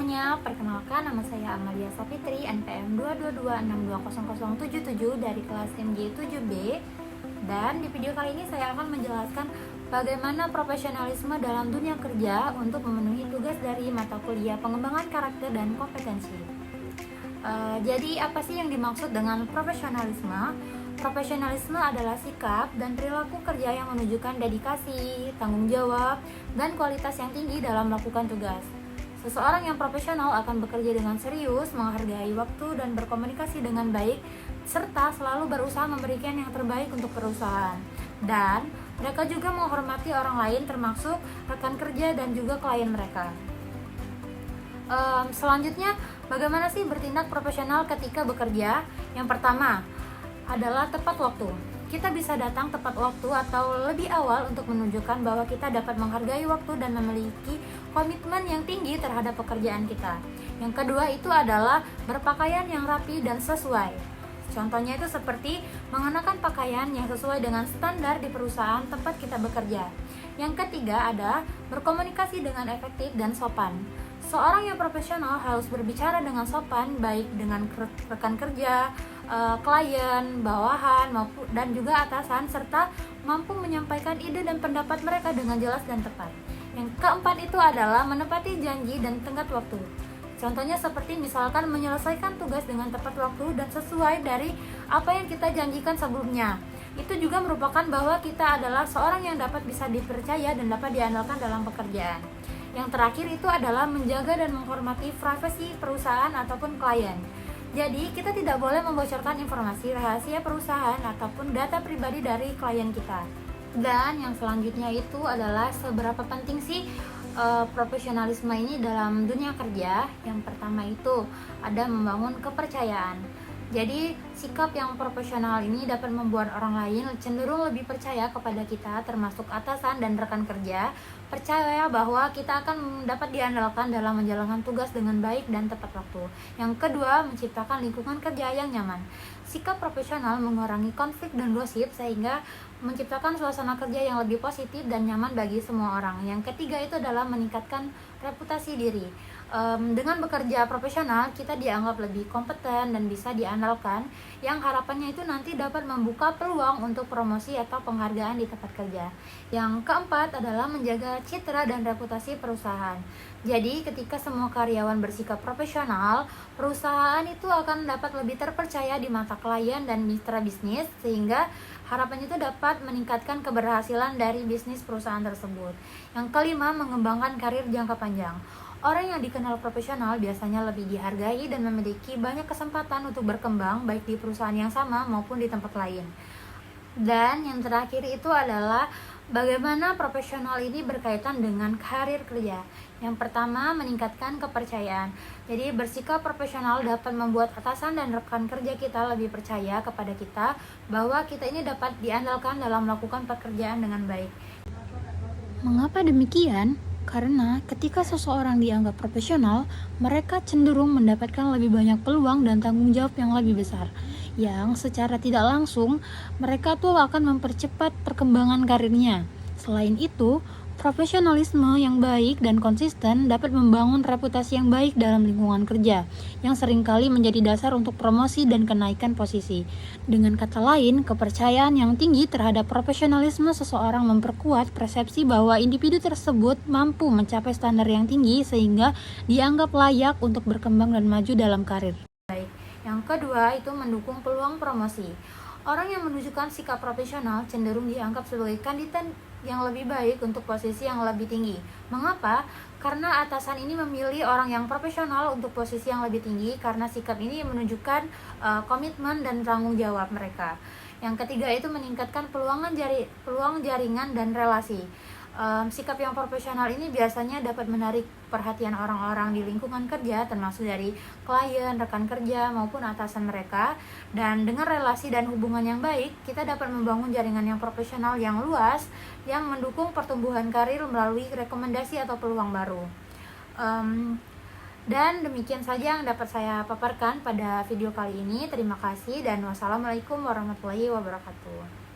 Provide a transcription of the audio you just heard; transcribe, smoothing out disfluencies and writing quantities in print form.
semuanya, perkenalkan nama saya Amalia Sapitri, NPM 222620077 dari kelas MJ 7B. Dan di video kali ini saya akan menjelaskan bagaimana profesionalisme dalam dunia kerja untuk memenuhi tugas dari mata kuliah pengembangan karakter dan kompetensi. Jadi apa sih yang dimaksud dengan profesionalisme? Profesionalisme adalah sikap dan perilaku kerja yang menunjukkan dedikasi, tanggung jawab, dan kualitas yang tinggi dalam melakukan tugas. Seseorang yang profesional akan bekerja dengan serius, menghargai waktu, dan berkomunikasi dengan baik, serta selalu berusaha memberikan yang terbaik untuk perusahaan. Dan mereka juga menghormati orang lain, termasuk rekan kerja dan juga klien mereka. Selanjutnya, bagaimana sih bertindak profesional ketika bekerja? Yang pertama adalah tepat waktu. Kita bisa datang tepat waktu atau lebih awal untuk menunjukkan bahwa kita dapat menghargai waktu dan memiliki komitmen yang tinggi terhadap pekerjaan kita. Yang kedua itu adalah berpakaian yang rapi dan sesuai. Contohnya itu seperti mengenakan pakaian yang sesuai dengan standar di perusahaan tempat kita bekerja. Yang ketiga ada berkomunikasi dengan efektif dan sopan. Seorang yang profesional harus berbicara dengan sopan, baik dengan rekan kerja, klien, bawahan, dan juga atasan, serta mampu menyampaikan ide dan pendapat mereka dengan jelas dan tepat. Yang keempat itu adalah menepati janji dan tenggat waktu. Contohnya seperti misalkan menyelesaikan tugas dengan tepat waktu dan sesuai dari apa yang kita janjikan sebelumnya. Itu juga merupakan bahwa kita adalah seorang yang dapat bisa dipercaya dan dapat diandalkan dalam pekerjaan. Yang terakhir itu adalah menjaga dan menghormati privasi perusahaan ataupun klien. Jadi kita tidak boleh membocorkan informasi rahasia perusahaan ataupun data pribadi dari klien kita. Dan yang selanjutnya itu adalah seberapa penting sih profesionalisme ini dalam dunia kerja. Yang pertama itu ada membangun kepercayaan. Jadi sikap yang profesional ini dapat membuat orang lain cenderung lebih percaya kepada kita, termasuk atasan dan rekan kerja, percaya bahwa kita akan dapat diandalkan dalam menjalankan tugas dengan baik dan tepat waktu. Yang kedua, menciptakan lingkungan kerja yang nyaman. Sikap profesional mengurangi konflik dan gosip sehingga menciptakan suasana kerja yang lebih positif dan nyaman bagi semua orang. Yang ketiga itu adalah meningkatkan reputasi diri. Dengan bekerja profesional, kita dianggap lebih kompeten dan bisa diandalkan, yang harapannya itu nanti dapat membuka peluang untuk promosi atau penghargaan di tempat kerja. Yang keempat adalah menjaga citra dan reputasi perusahaan. Jadi ketika semua karyawan bersikap profesional, perusahaan itu akan dapat lebih terpercaya di mata klien dan mitra bisnis, sehingga harapannya itu dapat meningkatkan keberhasilan dari bisnis perusahaan tersebut. Yang kelima, mengembangkan karir jangka panjang. Orang yang dikenal profesional biasanya lebih dihargai dan memiliki banyak kesempatan untuk berkembang baik di perusahaan yang sama maupun di tempat lain. Dan yang terakhir itu adalah bagaimana profesional ini berkaitan dengan karir kerja. Yang pertama, meningkatkan kepercayaan. Jadi bersikap profesional dapat membuat atasan dan rekan kerja kita lebih percaya kepada kita bahwa kita ini dapat diandalkan dalam melakukan pekerjaan dengan baik. Mengapa demikian? Karena ketika seseorang dianggap profesional, mereka cenderung mendapatkan lebih banyak peluang dan tanggung jawab yang lebih besar, yang secara tidak langsung mereka tuh akan mempercepat perkembangan karirnya. Selain itu, profesionalisme yang baik dan konsisten dapat membangun reputasi yang baik dalam lingkungan kerja, yang seringkali menjadi dasar untuk promosi dan kenaikan posisi. Dengan kata lain, kepercayaan yang tinggi terhadap profesionalisme seseorang memperkuat persepsi bahwa individu tersebut mampu mencapai standar yang tinggi sehingga dianggap layak untuk berkembang dan maju dalam karir. Yang kedua itu mendukung peluang promosi. Orang yang menunjukkan sikap profesional cenderung dianggap sebagai kandidat yang lebih baik untuk posisi yang lebih tinggi. Mengapa? Karena atasan ini memilih orang yang profesional untuk posisi yang lebih tinggi karena sikap ini menunjukkan komitmen dan tanggung jawab mereka. Yang ketiga itu meningkatkan peluang jaringan dan relasi. Sikap yang profesional ini biasanya dapat menarik perhatian orang-orang di lingkungan kerja, termasuk dari klien, rekan kerja, maupun atasan mereka. Dan dengan relasi dan hubungan yang baik, kita dapat membangun jaringan yang profesional yang luas, yang mendukung pertumbuhan karir melalui rekomendasi atau peluang baru. Dan demikian saja yang dapat saya paparkan pada video kali ini. Terima kasih dan wassalamualaikum warahmatullahi wabarakatuh.